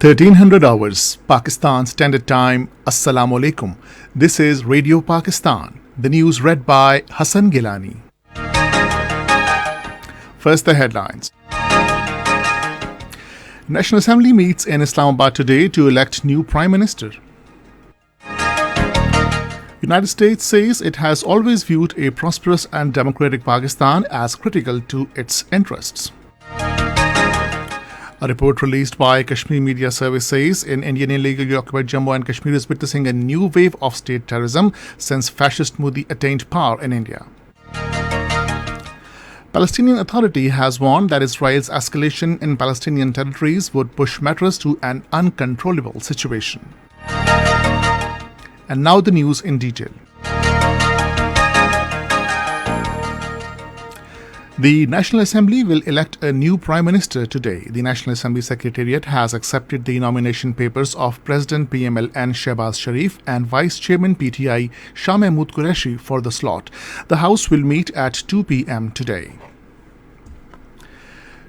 1300 hours, Pakistan Standard Time. Assalamu alaikum. This is Radio Pakistan. The news read by Hassan Gilani. First, the headlines. National Assembly meets in Islamabad today to elect new Prime Minister. United States says it has always viewed a prosperous and democratic Pakistan as critical to its interests. A report released by Kashmir Media Service says in Indian illegally occupied Jammu and Kashmir is witnessing a new wave of state terrorism since fascist Modi attained power in India. Palestinian Authority has warned that Israel's escalation in Palestinian territories would push matters to an uncontrollable situation. And now the news in detail. The National Assembly will elect a new Prime Minister today. The National Assembly Secretariat has accepted the nomination papers of President PMLN Shehbaz Sharif and Vice Chairman PTI Shah Mahmood Qureshi for the slot. The House will meet at 2 p.m. today.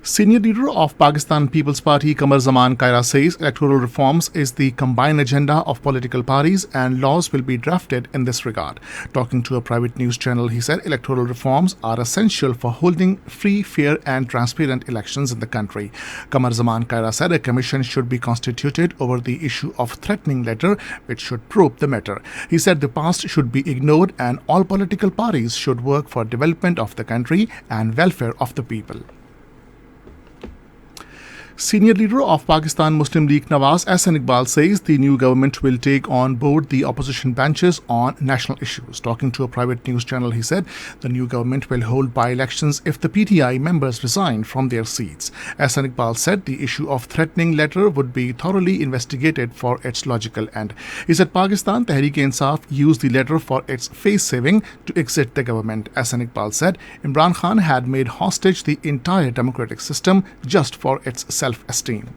Senior leader of Pakistan People's Party Qamar Zaman Kaira says electoral reforms is the combined agenda of political parties and laws will be drafted in this regard. Talking to a private news channel, he said electoral reforms are essential for holding free, fair and transparent elections in the country. Qamar Zaman Kaira said a commission should be constituted over the issue of threatening letter which should probe the matter. He said the past should be ignored and all political parties should work for development of the country and welfare of the people. Senior leader of Pakistan Muslim League Nawaz Ahsan Iqbal says the new government will take on board the opposition benches on national issues. Talking to a private news channel, he said the new government will hold by-elections if the PTI members resign from their seats. Ahsan Iqbal said the issue of threatening letter would be thoroughly investigated for its logical end. He said Pakistan Tehreek-e-Insaf used the letter for its face-saving to exit the government. Ahsan Iqbal said Imran Khan had made hostage the entire democratic system just for its self-esteem.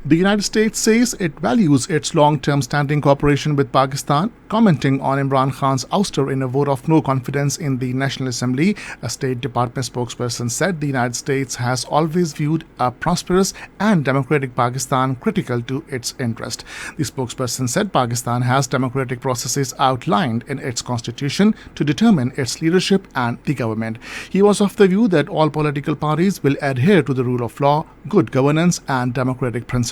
The United States says it values its long-term standing cooperation with Pakistan. Commenting on Imran Khan's ouster in a vote of no confidence in the National Assembly, a State Department spokesperson said the United States has always viewed a prosperous and democratic Pakistan critical to its interest. The spokesperson said Pakistan has democratic processes outlined in its constitution to determine its leadership and the government. He was of the view that all political parties will adhere to the rule of law, good governance and democratic principles.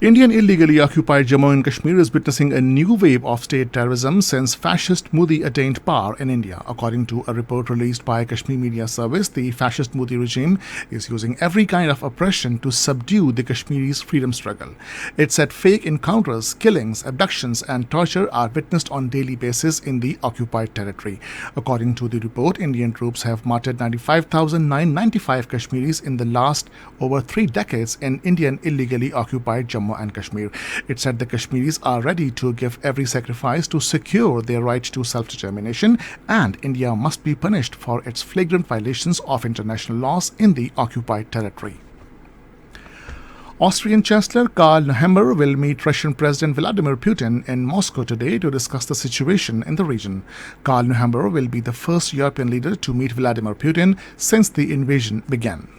Indian illegally occupied Jammu and Kashmir is witnessing a new wave of state terrorism since fascist Modi attained power in India. According to a report released by Kashmir Media Service, the fascist Modi regime is using every kind of oppression to subdue the Kashmiris' freedom struggle. It said fake encounters, killings, abductions and torture are witnessed on daily basis in the occupied territory. According to the report, Indian troops have martyred 95,995 Kashmiris in the last over 3 decades in Indian illegally occupied Jammu and Kashmir. It said the Kashmiris are ready to give every sacrifice to secure their right to self-determination, and India must be punished for its flagrant violations of international laws in the occupied territory. Austrian Chancellor Karl Nehammer will meet Russian President Vladimir Putin in Moscow today to discuss the situation in the region. Karl Nehammer will be the first European leader to meet Vladimir Putin since the invasion began.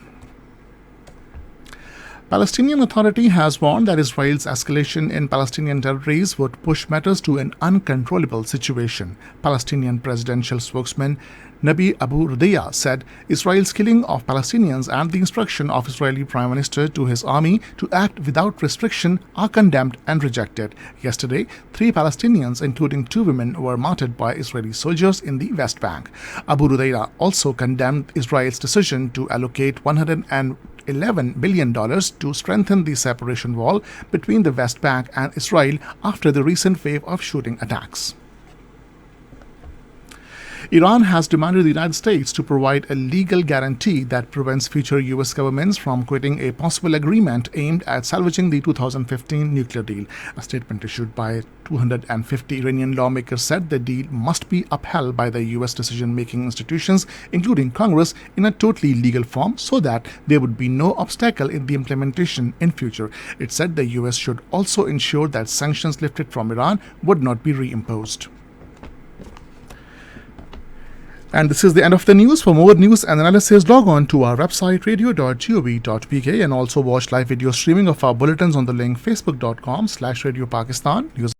Palestinian Authority has warned that Israel's escalation in Palestinian territories would push matters to an uncontrollable situation. Palestinian presidential spokesman Nabi Abu Rudeya said Israel's killing of Palestinians and the instruction of Israeli Prime Minister to his army to act without restriction are condemned and rejected. Yesterday, 3 Palestinians, including 2 women, were martyred by Israeli soldiers in the West Bank. Abu Rudeya also condemned Israel's decision to allocate $111 billion to strengthen the separation wall between the West Bank and Israel after the recent wave of shooting attacks. Iran has demanded the United States to provide a legal guarantee that prevents future U.S. governments from quitting a possible agreement aimed at salvaging the 2015 nuclear deal. A statement issued by 250 Iranian lawmakers said the deal must be upheld by the U.S. decision-making institutions, including Congress, in a totally legal form so that there would be no obstacle in the implementation in future. It said the U.S. should also ensure that sanctions lifted from Iran would not be reimposed. And this is the end of the news. For more news and analysis, log on to our website radio.gov.pk and also watch live video streaming of our bulletins on the link facebook.com/Radio Pakistan. News